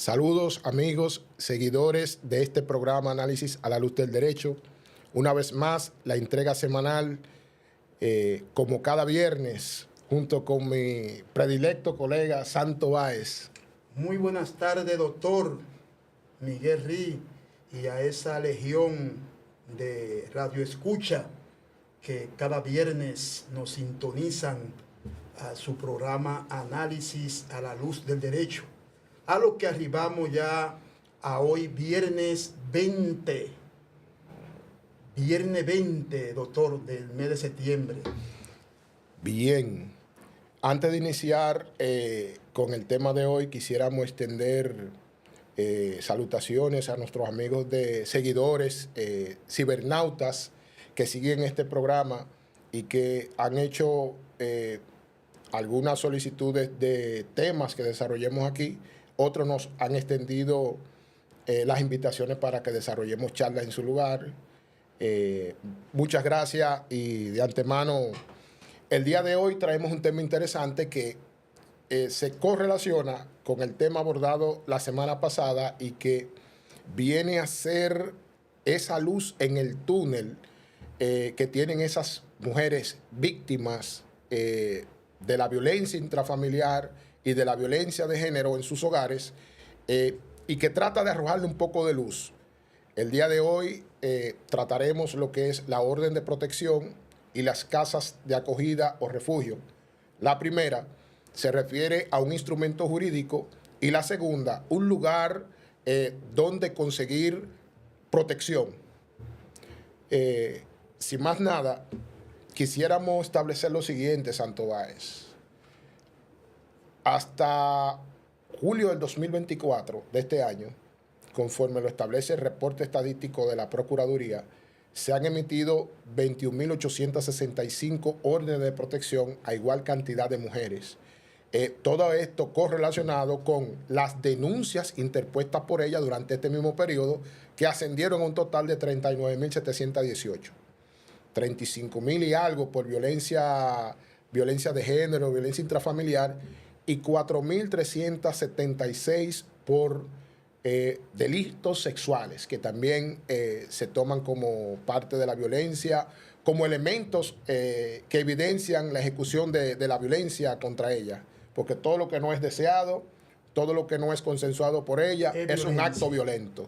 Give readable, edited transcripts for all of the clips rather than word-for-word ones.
Saludos amigos, seguidores de este programa Análisis a la Luz del Derecho. Una vez más, la entrega semanal, como cada viernes, junto con mi predilecto colega Santo Báez. Muy buenas tardes, doctor Miguel Rí, y a esa legión de radioescucha que cada viernes nos sintonizan a su programa Análisis a la Luz del Derecho. A lo que arribamos ya a hoy, viernes 20. Viernes 20, doctor, del mes de septiembre. Bien. Antes de iniciar con el tema de hoy, quisiéramos extender salutaciones a nuestros amigos de seguidores, cibernautas, que siguen este programa y que han hecho algunas solicitudes de temas que desarrollemos aquí. Otros nos han extendido las invitaciones para que desarrollemos charlas en su lugar. Muchas gracias y de antemano, el día de hoy traemos un tema interesante que se correlaciona con el tema abordado la semana pasada y que viene a ser esa luz en el túnel que tienen esas mujeres víctimas de la violencia intrafamiliar y de la violencia de género en sus hogares, y que trata de arrojarle un poco de luz. El día de hoy trataremos lo que es la orden de protección y las casas de acogida o refugio. La primera se refiere a un instrumento jurídico y la segunda, un lugar donde conseguir protección. Sin más nada, quisiéramos establecer lo siguiente, Santo Báez. Hasta julio del 2024 de este año, conforme lo establece el reporte estadístico de la Procuraduría, se han emitido 21.865 órdenes de protección a igual cantidad de mujeres. Todo esto correlacionado con las denuncias interpuestas por ella durante este mismo periodo, que ascendieron a un total de 39.718. 35.000 y algo por violencia de género, violencia intrafamiliar, y 4.376 por delitos sexuales, que también se toman como parte de la violencia, como elementos que evidencian la ejecución de la violencia contra ella, porque todo lo que no es deseado, todo lo que no es consensuado por ella, es un acto violento.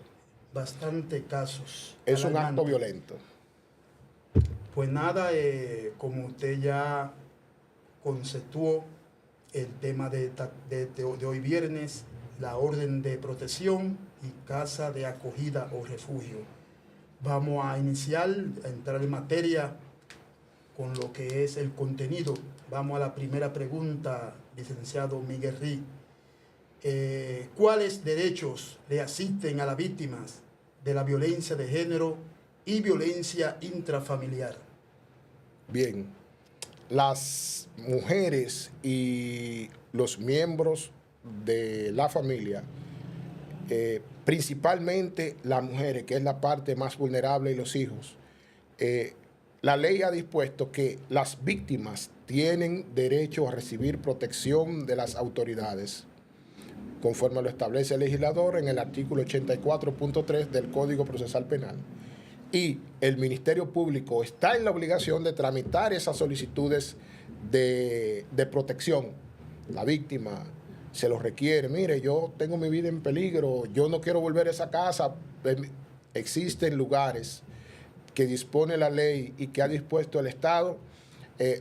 Bastante casos. Es un acto violento. Pues nada, como usted ya conceptuó el tema de hoy viernes, la orden de protección y casa de acogida o refugio. Vamos a iniciar, a entrar en materia con lo que es el contenido. Vamos a la primera pregunta, licenciado Miguel Rí. ¿Cuáles derechos le asisten a las víctimas de la violencia de género y violencia intrafamiliar? Bien, las mujeres y los miembros de la familia, principalmente las mujeres, que es la parte más vulnerable, y los hijos, la ley ha dispuesto que las víctimas tienen derecho a recibir protección de las autoridades, conforme lo establece el legislador en el artículo 84.3 del Código Procesal Penal. Y el Ministerio Público está en la obligación de tramitar esas solicitudes de protección. La víctima se lo requiere. Mire, yo tengo mi vida en peligro, yo no quiero volver a esa casa. Existen lugares que dispone la ley y que ha dispuesto el Estado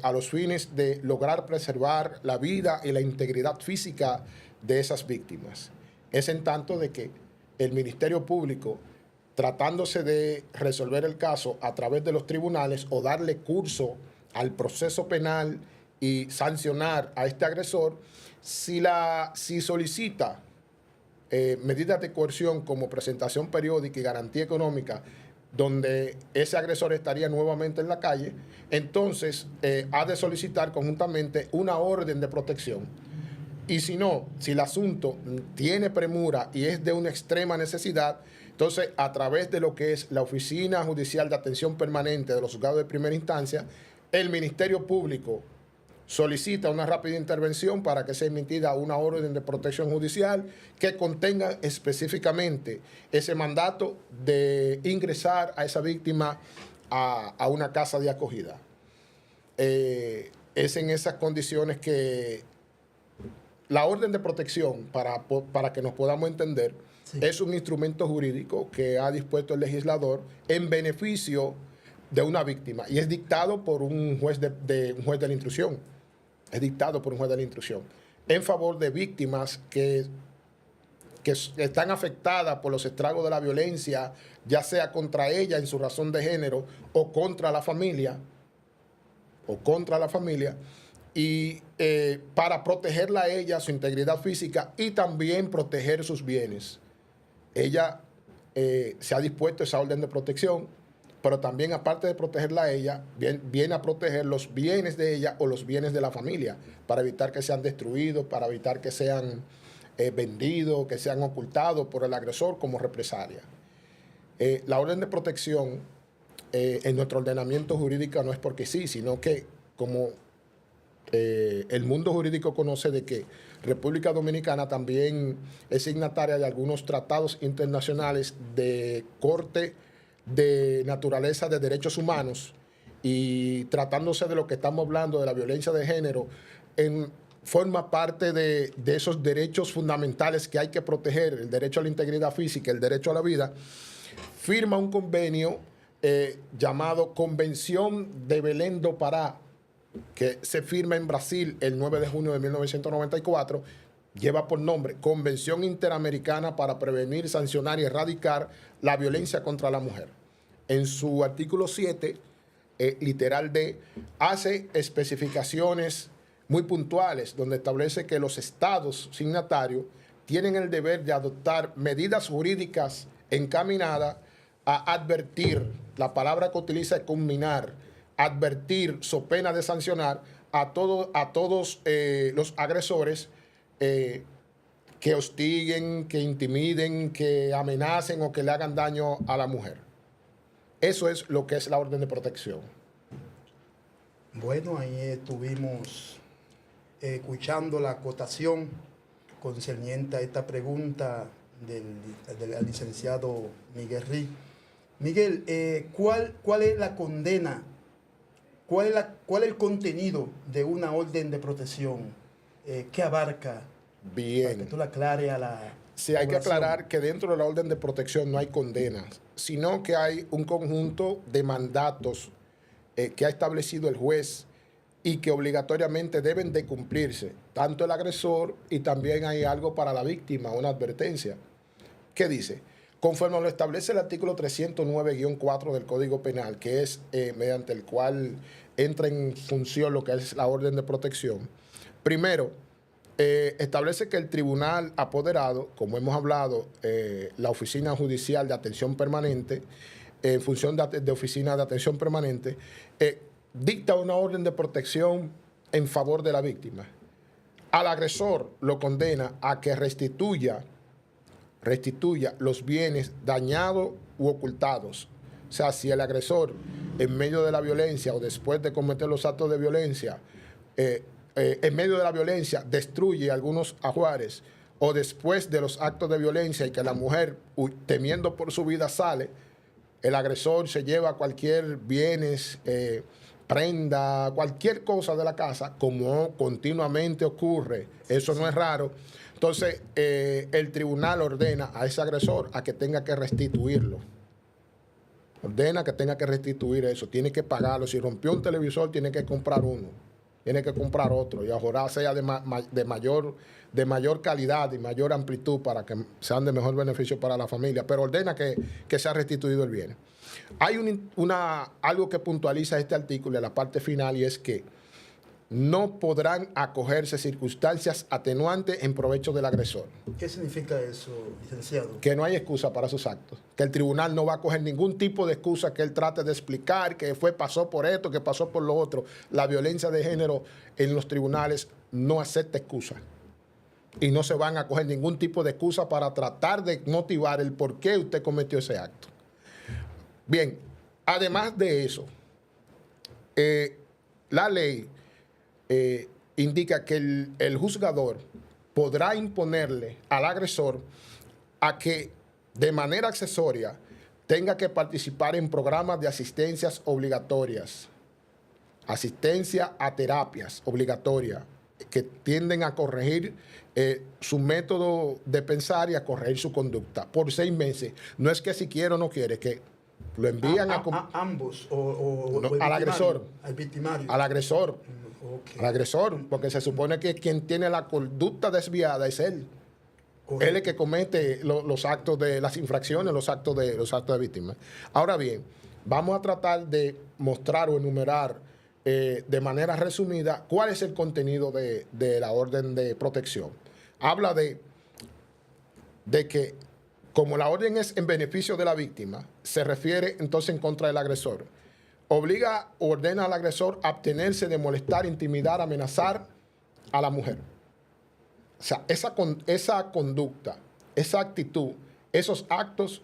a los fines de lograr preservar la vida y la integridad física de esas víctimas. Es en tanto de que el Ministerio Público, tratándose de resolver el caso a través de los tribunales o darle curso al proceso penal y sancionar a este agresor, si solicita medidas de coerción como presentación periódica y garantía económica, donde ese agresor estaría nuevamente en la calle, entonces ha de solicitar conjuntamente una orden de protección. Y si no, si el asunto tiene premura y es de una extrema necesidad, entonces a través de lo que es la Oficina Judicial de Atención Permanente de los Juzgados de Primera Instancia, el Ministerio Público solicita una rápida intervención para que sea emitida una orden de protección judicial que contenga específicamente ese mandato de ingresar a esa víctima a una casa de acogida. Es en esas condiciones que la orden de protección, para que nos podamos entender, sí, es un instrumento jurídico que ha dispuesto el legislador en beneficio de una víctima y es dictado por un juez un juez de la instrucción. Es dictado por un juez de la instrucción en favor de víctimas que están afectadas por los estragos de la violencia, ya sea contra ella en su razón de género o contra la familia, y para protegerla a ella, su integridad física y también proteger sus bienes. Ella se ha dispuesto esa orden de protección, pero también, aparte de protegerla a ella, viene a proteger los bienes de ella o los bienes de la familia, para evitar que sean destruidos, para evitar que sean vendidos, que sean ocultados por el agresor como represalia. La orden de protección en nuestro ordenamiento jurídico no es porque sí, sino que como el mundo jurídico conoce de que República Dominicana también es signataria de algunos tratados internacionales de corte de naturaleza de derechos humanos, y tratándose de lo que estamos hablando de la violencia de género, forma parte de esos derechos fundamentales que hay que proteger, el derecho a la integridad física, el derecho a la vida. Firma un convenio llamado Convención de Belém do Pará, que se firma en Brasil el 9 de junio de 1994, lleva por nombre Convención Interamericana para Prevenir, Sancionar y Erradicar la Violencia contra la Mujer. En su artículo 7, literal D, hace especificaciones muy puntuales donde establece que los estados signatarios tienen el deber de adoptar medidas jurídicas encaminadas a advertir, la palabra que utiliza es culminar, advertir, so pena de sancionar a todos los agresores que hostiguen, que intimiden, que amenacen o que le hagan daño a la mujer. Eso es lo que es la orden de protección. Bueno, ahí estuvimos escuchando la acotación concerniente a esta pregunta del licenciado Miguel Rí. Miguel, ¿cuál es la condena? ¿Cuál es el contenido de una orden de protección? ¿Qué abarca? Bien. Para que tú la aclares a la Sí, hay que aclarar que dentro de la orden de protección no hay condenas, sino que hay un conjunto de mandatos que ha establecido el juez y que obligatoriamente deben de cumplirse, tanto el agresor, y también hay algo para la víctima, una advertencia. ¿Qué dice? Conforme lo establece el artículo 309-4 del Código Penal, que es mediante el cual entra en función lo que es la orden de protección, primero, establece que el tribunal apoderado, como hemos hablado, la Oficina Judicial de Atención Permanente, en función de Oficina de Atención Permanente, dicta una orden de protección en favor de la víctima. Al agresor lo condena a que restituya los bienes dañados u ocultados. O sea, si el agresor, en medio de la violencia o después de cometer los actos de violencia, en medio de la violencia destruye algunos ajuares, o después de los actos de violencia y que la mujer, temiendo por su vida, sale, el agresor se lleva cualquier bienes, prenda, cualquier cosa de la casa, como continuamente ocurre, eso no es raro. Entonces, el tribunal ordena a ese agresor a que tenga que restituirlo. Ordena que tenga que restituir eso, tiene que pagarlo. Si rompió un televisor, tiene que comprar uno, tiene que comprar otro, y ojalá sea de mayor calidad y mayor amplitud para que sean de mejor beneficio para la familia, pero ordena que sea restituido el bien. Hay algo que puntualiza este artículo en la parte final, y es que no podrán acogerse circunstancias atenuantes en provecho del agresor. ¿Qué significa eso, licenciado? Que no hay excusa para sus actos, que el tribunal no va a coger ningún tipo de excusa que él trate de explicar, que pasó por esto, que pasó por lo otro. La violencia de género en los tribunales no acepta excusa, y no se van a coger ningún tipo de excusa para tratar de motivar el por qué usted cometió ese acto. Bien, además de eso, la ley indica que el juzgador podrá imponerle al agresor a que de manera accesoria tenga que participar en programas de asistencias obligatorias, asistencia a terapias obligatorias que tienden a corregir su método de pensar y a corregir su conducta por 6 meses. No es que si quiere o no quiere, que lo envían a ambos no, al agresor. Al victimario. Al agresor. Okay. Al agresor, porque se supone que quien tiene la conducta desviada es él. Correcto. Él es el que comete los actos de las infracciones, los actos de víctima. Ahora bien, vamos a tratar de mostrar o enumerar de manera resumida cuál es el contenido de la orden de protección. Habla de que como la orden es en beneficio de la víctima, se refiere entonces en contra del agresor. Obliga o ordena al agresor a abstenerse de molestar, intimidar, amenazar a la mujer. O sea, esa conducta, esa actitud, esos actos,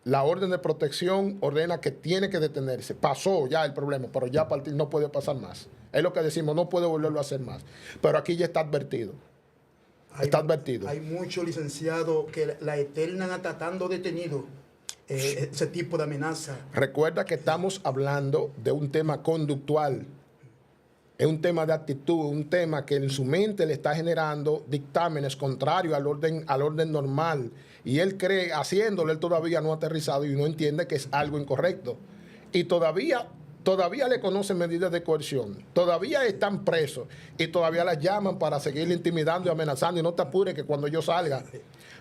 la orden de protección ordena que tiene que detenerse. Pasó ya el problema, pero ya a partir no puede pasar más. Es lo que decimos, no puede volverlo a hacer más. Pero aquí ya está advertido. Está advertido. Hay muchos licenciados que la eternan tratando detenido ese tipo de amenaza. Recuerda que estamos hablando de un tema conductual. Es un tema de actitud, un tema que en su mente le está generando dictámenes contrarios al orden normal. Y él cree, haciéndolo, él todavía no ha aterrizado y no entiende que es algo incorrecto. Y todavía le conocen medidas de coerción. Todavía están presos y todavía las llaman para seguirle intimidando y amenazando. Y no te apures que cuando yo salga.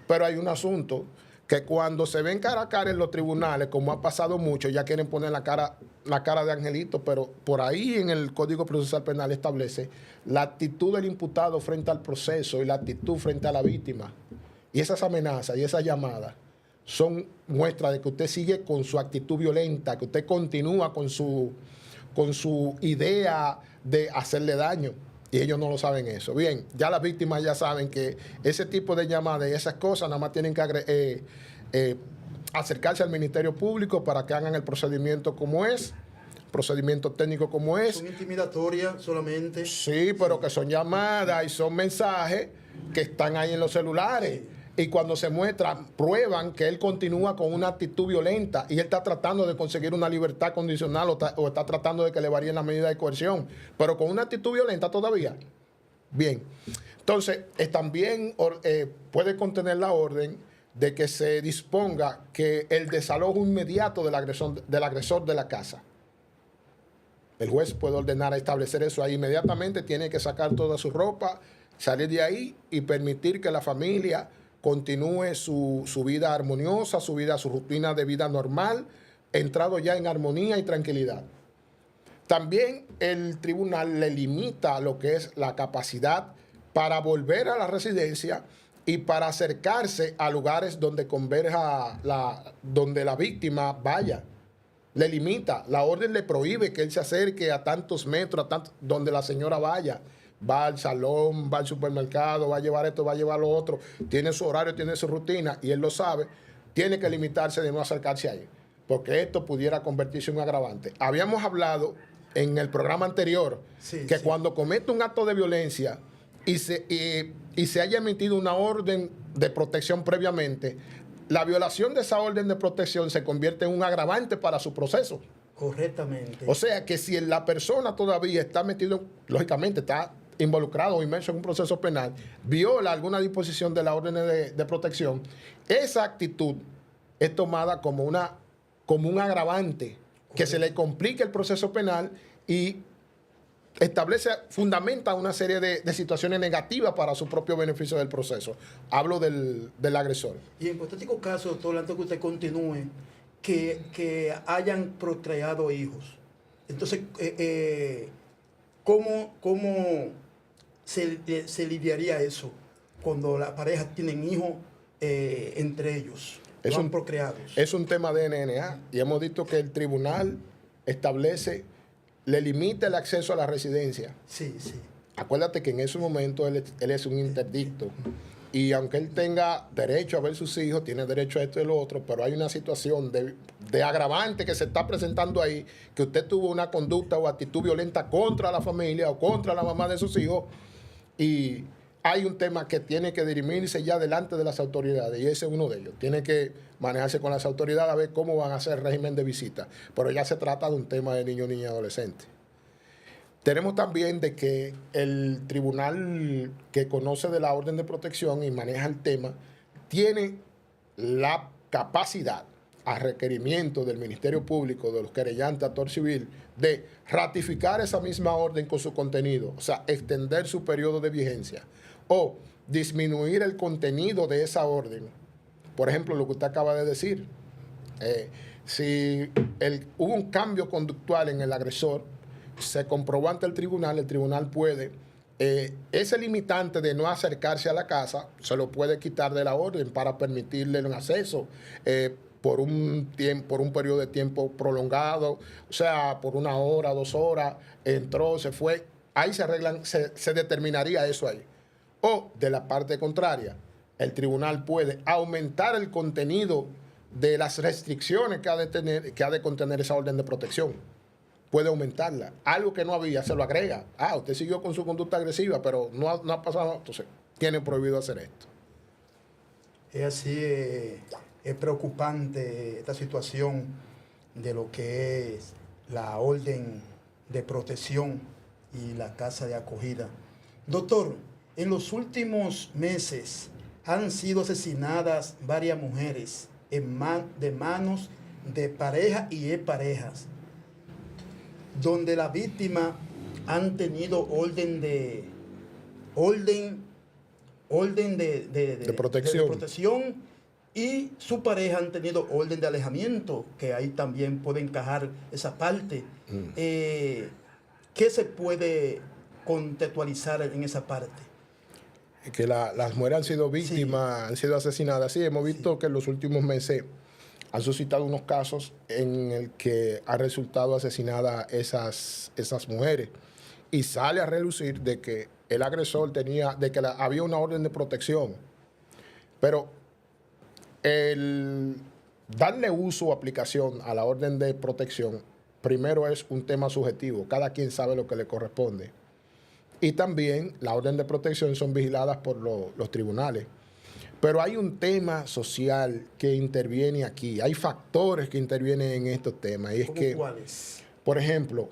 Pero hay un asunto que cuando se ven cara a cara en los tribunales, como ha pasado mucho, ya quieren poner la cara de Angelito, pero por ahí en el Código Procesal Penal establece la actitud del imputado frente al proceso y la actitud frente a la víctima. Y esas amenazas y esas llamadas son muestras de que usted sigue con su actitud violenta, que usted continúa con su idea de hacerle daño. Y ellos no lo saben eso. Bien, ya las víctimas ya saben que ese tipo de llamadas y esas cosas nada más tienen que acercarse al Ministerio Público para que hagan el procedimiento como es, procedimiento técnico como es. Son intimidatorias solamente. Sí, pero que son llamadas y son mensajes que están ahí en los celulares. Sí. Y cuando se muestran, prueban que él continúa con una actitud violenta y él está tratando de conseguir una libertad condicional o está tratando de que le varíen la medida de coerción, pero con una actitud violenta todavía. Bien, entonces también puede contener la orden de que se disponga que el desalojo inmediato del agresor de la casa. El juez puede ordenar a establecer eso ahí inmediatamente, tiene que sacar toda su ropa, salir de ahí y permitir que la familia continúe su vida armoniosa, su rutina de vida normal, entrado ya en armonía y tranquilidad. También el tribunal le limita lo que es la capacidad para volver a la residencia y para acercarse a lugares donde converja donde la víctima vaya. Le limita, la orden le prohíbe que él se acerque a tantos metros, donde la señora vaya. Va al salón, va al supermercado, va a llevar esto, va a llevar lo otro, tiene su horario, tiene su rutina y él lo sabe, tiene que limitarse de no acercarse ahí, porque esto pudiera convertirse en un agravante. Habíamos hablado en el programa anterior que cuando comete un acto de violencia y se haya emitido una orden de protección previamente, la violación de esa orden de protección se convierte en un agravante para su proceso. Correctamente. O sea que si la persona todavía está metido, lógicamente está involucrado o inmerso en un proceso penal, viola alguna disposición de la orden de protección, esa actitud es tomada como un agravante que se le complica el proceso penal y fundamenta una serie de situaciones negativas para su propio beneficio del proceso. Hablo del agresor. Y en hipotético caso, doctor, antes que usted continúe, que hayan procreado hijos. Entonces, ¿cómo se lidiaría eso cuando las parejas tienen hijos entre ellos? Procreados. Es un tema de NNA y hemos visto que el tribunal le limita el acceso a la residencia. Sí, sí. Acuérdate que en ese momento él es un interdicto. y aunque él tenga derecho a ver sus hijos, tiene derecho a esto y lo otro, pero hay una situación de agravante que se está presentando ahí, que usted tuvo una conducta o actitud violenta contra la familia o contra la mamá de sus hijos, y hay un tema que tiene que dirimirse ya delante de las autoridades, y ese es uno de ellos. Tiene que manejarse con las autoridades a ver cómo van a hacer el régimen de visita, pero ya se trata de un tema de niño, niña, adolescente. Tenemos también de que el tribunal que conoce de la orden de protección y maneja el tema tiene la capacidad, a requerimiento del Ministerio Público, de los querellantes, actor civil, de ratificar esa misma orden con su contenido, o sea, extender su periodo de vigencia o disminuir el contenido de esa orden. Por ejemplo, lo que usted acaba de decir, si hubo un cambio conductual en el agresor, se comprobó ante el tribunal puede, ese limitante de no acercarse a la casa, se lo puede quitar de la orden para permitirle un acceso por un periodo de tiempo prolongado, o sea, por 1 hora, 2 horas, entró, se fue, ahí se determinaría eso ahí. O de la parte contraria, el tribunal puede aumentar el contenido de las restricciones que ha de contener esa orden de protección. Puede aumentarla. Algo que no había, se lo agrega. Usted siguió con su conducta agresiva, pero no ha pasado. Entonces, tiene prohibido hacer esto. Es así, es preocupante esta situación de lo que es la orden de protección y la casa de acogida. Doctor, en los últimos meses han sido asesinadas varias mujeres de manos de parejas y exparejas, donde las víctimas han tenido orden de protección y su pareja han tenido orden de alejamiento, que ahí también puede encajar esa parte. ¿Qué se puede contextualizar en esa parte? Que las mujeres han sido víctimas, han sido asesinadas. Sí, hemos visto que en los últimos meses han suscitado unos casos en el que ha resultado asesinadas esas mujeres. Y sale a relucir de que el agresor había una orden de protección. Pero el darle uso o aplicación a la orden de protección, primero es un tema subjetivo. Cada quien sabe lo que le corresponde. Y también la orden de protección son vigiladas por los tribunales. Pero hay un tema social que interviene aquí. Hay factores que intervienen en estos temas. Y es que, ¿cuáles? Por ejemplo,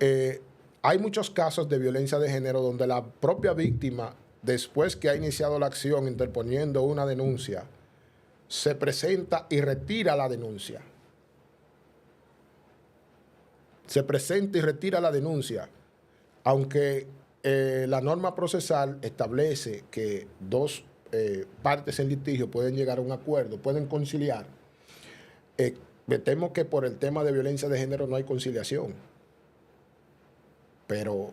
hay muchos casos de violencia de género donde la propia víctima, después que ha iniciado la acción interponiendo una denuncia, se presenta y retira la denuncia. Se presenta y retira la denuncia. Aunque la norma procesal establece que dos partes en litigio pueden llegar a un acuerdo, pueden conciliar, me temo que por el tema de violencia de género no hay conciliación. Pero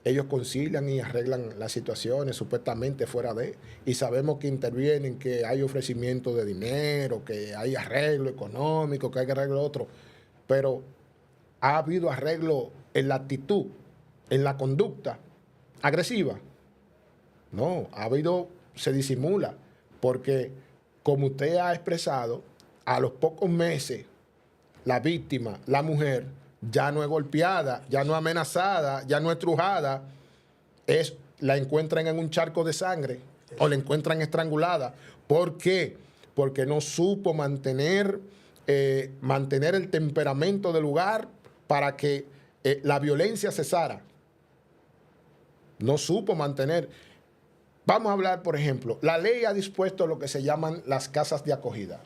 ellos concilian y arreglan las situaciones supuestamente fuera de, y sabemos que intervienen, que hay ofrecimiento de dinero, que hay arreglo económico, que hay arreglo otro, pero ha habido arreglo en la actitud, en la conducta agresiva. No, se disimula, porque como usted ha expresado, a los pocos meses la víctima, la mujer, ya no es golpeada, ya no es amenazada, ya no es trujada, la encuentran en un charco de sangre o la encuentran estrangulada. ¿Por qué? Porque no supo mantener el temperamento del lugar para que la violencia cesara. No supo mantener. Vamos a hablar, por ejemplo, la ley ha dispuesto lo que se llaman las casas de acogida,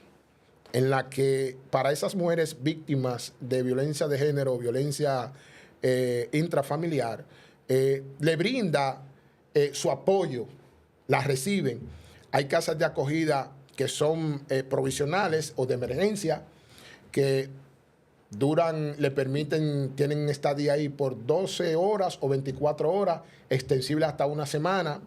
en la que para esas mujeres víctimas de violencia de género, violencia intrafamiliar, le brinda su apoyo, las reciben. Hay casas de acogida que son provisionales o de emergencia, que tienen estadía ahí por 12 horas o 24 horas, extensible hasta una semana,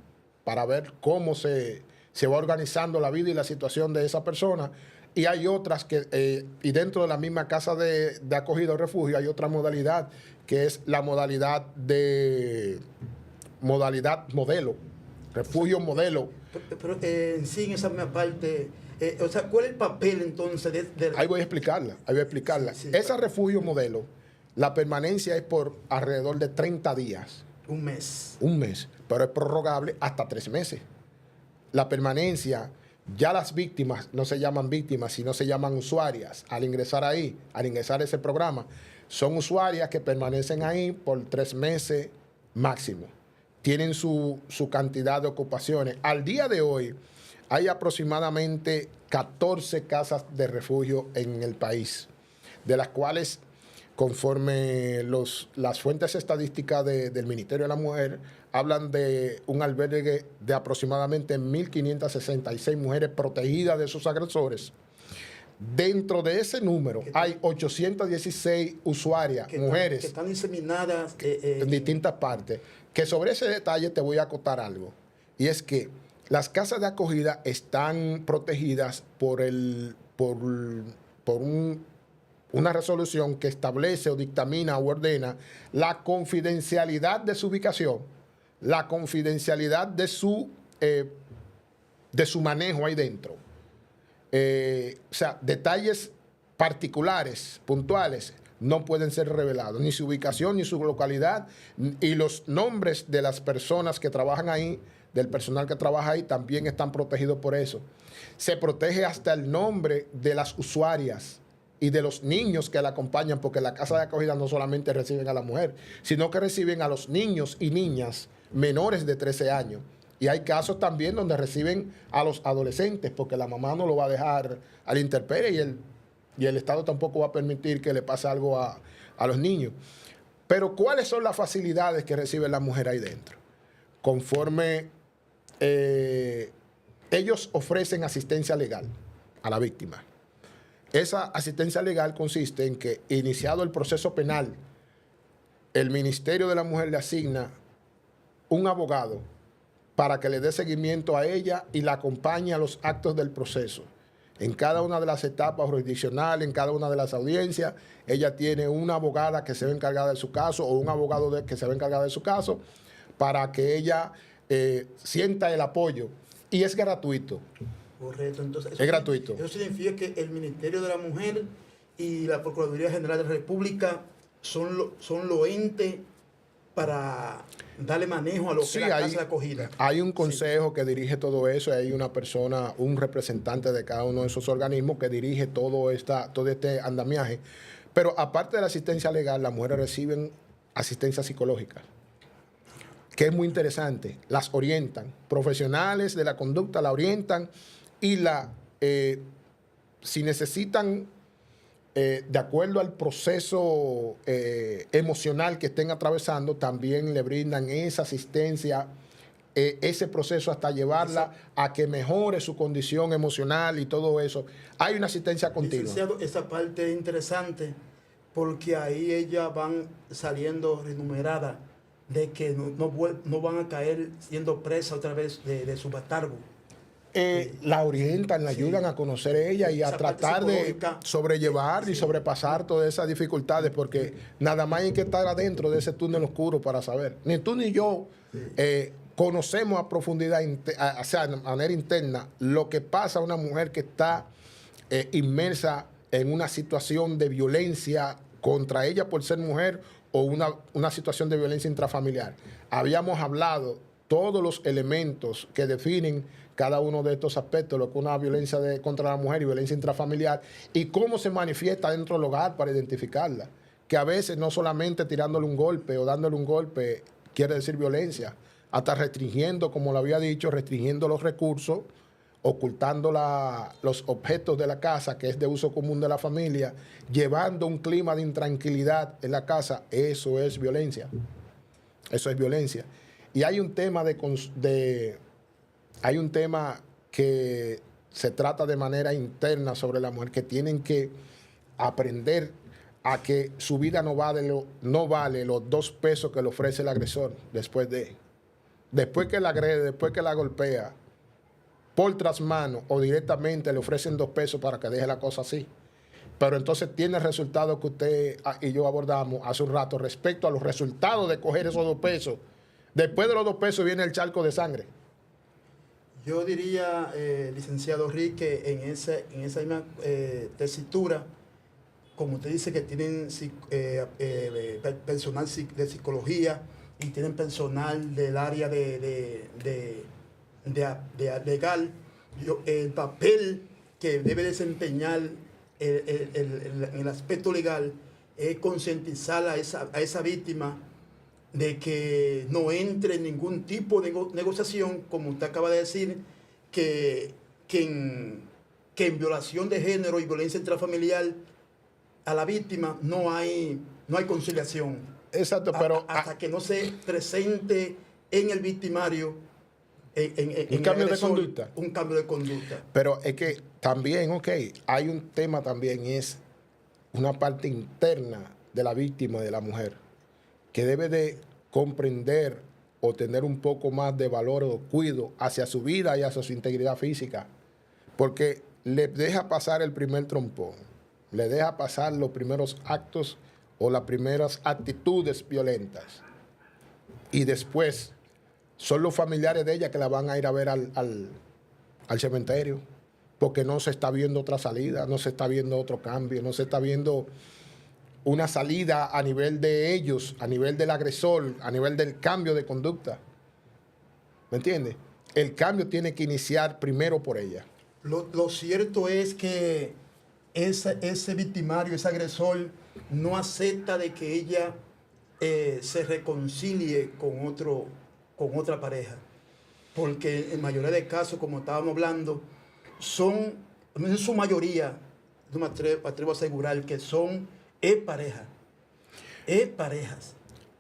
para ver cómo se va organizando la vida y la situación de esa persona. Y hay otras y dentro de la misma casa de acogida o refugio hay otra modalidad, que es la modalidad modelo, refugio modelo. Pero en sí, en esa misma parte, o sea, ¿cuál es el papel entonces de Ahí voy a explicarla, Sí, Ese refugio modelo, la permanencia es por alrededor de 30 días. un mes? Un mes, pero es prorrogable hasta 3 meses. La permanencia, ya las víctimas no se llaman víctimas, sino se llaman usuarias. Al ingresar ahí, al ingresar a ese programa, son usuarias que permanecen ahí por 3 meses máximo. Tienen su cantidad de ocupaciones. Al día de hoy, hay aproximadamente 14 casas de refugio en el país, de las cuales, conforme las fuentes estadísticas del Ministerio de la Mujer, hablan de un albergue de aproximadamente 1.566 mujeres protegidas de sus agresores. Dentro de ese número hay 816 usuarias, mujeres, que están diseminadas en distintas partes. Que sobre ese detalle te voy a acotar algo. Y es que las casas de acogida están protegidas por una resolución que establece o dictamina o ordena la confidencialidad de su ubicación, la confidencialidad de su manejo ahí dentro. O sea, detalles particulares, puntuales, no pueden ser revelados, ni su ubicación, ni su localidad, y los nombres de las personas que trabajan ahí, del personal que trabaja ahí, también están protegidos por eso. Se protege hasta el nombre de las usuarias y de los niños que la acompañan, porque la casa de acogida no solamente reciben a la mujer, sino que reciben a los niños y niñas menores de 13 años. Y hay casos también donde reciben a los adolescentes, porque la mamá no lo va a dejar a la intemperie y el Estado tampoco va a permitir que le pase algo a los niños. Pero ¿cuáles son las facilidades que recibe la mujer ahí dentro? Conforme ellos ofrecen asistencia legal a la víctima. Esa asistencia legal consiste en que, iniciado el proceso penal, el Ministerio de la Mujer le asigna un abogado para que le dé seguimiento a ella y la acompañe a los actos del proceso. En cada una de las etapas jurisdiccionales, en cada una de las audiencias, ella tiene una abogada que se va a encargar de su caso o un abogado que se va a encargar de su caso para que ella sienta el apoyo. Y es gratuito. Correcto, entonces es gratuito. Eso significa que el Ministerio de la Mujer y la Procuraduría General de la República son los entes para darle manejo a lo que es la casa de acogida. Hay un consejo que dirige todo eso, y hay una persona, un representante de cada uno de esos organismos que dirige todo este andamiaje. Pero aparte de la asistencia legal, las mujeres reciben asistencia psicológica, que es muy interesante. Las orientan, profesionales de la conducta la orientan y si necesitan, de acuerdo al proceso emocional que estén atravesando, también le brindan esa asistencia, ese proceso hasta llevarla a que mejore su condición emocional y todo eso. Hay una asistencia continua. Licenciado, esa parte es interesante porque ahí ellas van saliendo renumeradas de que no van a caer siendo presas otra vez de su bastardo. La orientan, la ayudan a conocer ella y a tratar de sobrellevar y sobrepasar todas esas dificultades, porque nada más hay que estar adentro de ese túnel oscuro para saber. Ni tú ni yo conocemos a profundidad, o sea, de manera interna, lo que pasa a una mujer que está inmersa en una situación de violencia contra ella por ser mujer o una situación de violencia intrafamiliar. Habíamos hablado todos los elementos que definen cada uno de estos aspectos, lo que es una violencia contra la mujer y violencia intrafamiliar, y cómo se manifiesta dentro del hogar para identificarla. Que a veces no solamente tirándole un golpe o dándole un golpe quiere decir violencia, hasta restringiendo, como lo había dicho, restringiendo los recursos, ocultando los objetos de la casa, que es de uso común de la familia, llevando un clima de intranquilidad en la casa, eso es violencia. Eso es violencia. Y hay un tema hay un tema que se trata de manera interna sobre la mujer, que tienen que aprender a que su vida no vale los 2 pesos que le ofrece el agresor después que la agrede, después que la golpea, por trasmano o directamente le ofrecen 2 pesos para que deje la cosa así. Pero entonces tiene el resultado que usted y yo abordamos hace un rato respecto a los resultados de coger esos 2 pesos. Después de los 2 pesos viene el charco de sangre. Yo diría, licenciado Rick, que en esa misma tesitura, como usted dice que tienen personal de psicología y tienen personal del área de legal, el papel que debe desempeñar en el aspecto legal es concientizar a esa víctima de que no entre en ningún tipo de negociación, como usted acaba de decir, que en violación de género y violencia intrafamiliar a la víctima no hay conciliación. Exacto, pero hasta que no se presente en el victimario un cambio de conducta. Un cambio de conducta. Pero es que también, hay un tema también, es una parte interna de la víctima, de la mujer, que debe de comprender o tener un poco más de valor o cuidado hacia su vida y hacia su integridad física, porque le deja pasar el primer trompón, le deja pasar los primeros actos o las primeras actitudes violentas, y después son los familiares de ella que la van a ir a ver al cementerio, porque no se está viendo otra salida, no se está viendo otro cambio, no se está viendo una salida a nivel de ellos, a nivel del agresor, a nivel del cambio de conducta. ¿Me entiendes? El cambio tiene que iniciar primero por ella. Lo cierto es que ese victimario, ese agresor, no acepta de que ella se reconcilie con otra pareja. Porque en mayoría de casos, como estábamos hablando, en su mayoría, yo me atrevo a asegurar que son parejas.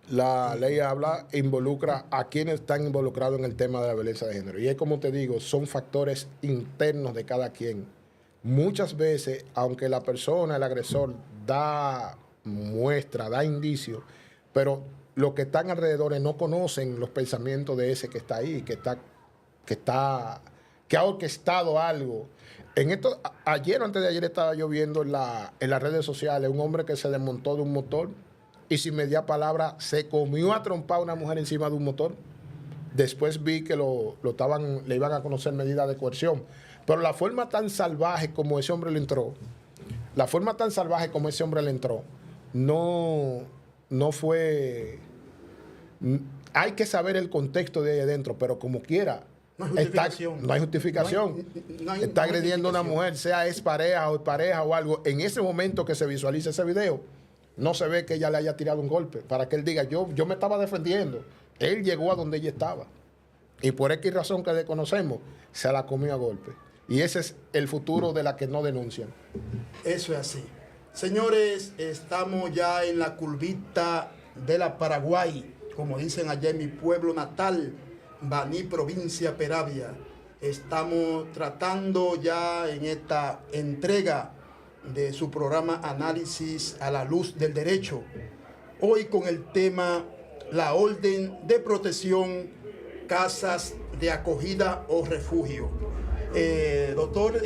La ley involucra a quienes están involucrados en el tema de la violencia de género. Y es como te digo, son factores internos de cada quien. Muchas veces, aunque la persona, el agresor, da muestra, da indicios, pero los que están alrededor no conocen los pensamientos de ese que está ahí, que ha orquestado algo. Ayer o antes de ayer estaba yo viendo en las redes sociales un hombre que se desmontó de un motor y sin media palabra se comió a trompar a una mujer encima de un motor. Después vi que le iban a conocer medidas de coerción. Pero la forma tan salvaje como ese hombre le entró, no fue... Hay que saber el contexto de ahí adentro, pero como quiera, no hay justificación. Está agrediendo a una mujer, sea pareja o algo. En ese momento que se visualiza ese video, no se ve que ella le haya tirado un golpe, para que él diga, yo me estaba defendiendo. Él llegó a donde ella estaba. Y por X razón que desconocemos, se la comió a golpe. Y ese es el futuro de la que no denuncian. Eso es así. Señores, estamos ya en la curvita de la Paraguay, como dicen allá en mi pueblo natal, Baní, provincia Peravia. Estamos tratando ya en esta entrega de su programa Análisis a la Luz del Derecho. Hoy con el tema la orden de protección, casas de acogida o refugio. Doctor...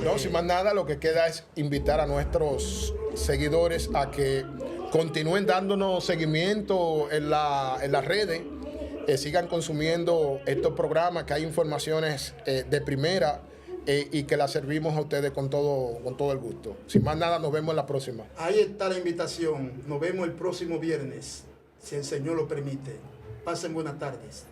No, sin más nada, lo que queda es invitar a nuestros seguidores a que continúen dándonos seguimiento en las redes, sigan consumiendo estos programas, que hay informaciones de primera y que las servimos a ustedes con todo el gusto. Sin más nada, nos vemos en la próxima. Ahí está la invitación. Nos vemos el próximo viernes, si el Señor lo permite. Pasen buenas tardes.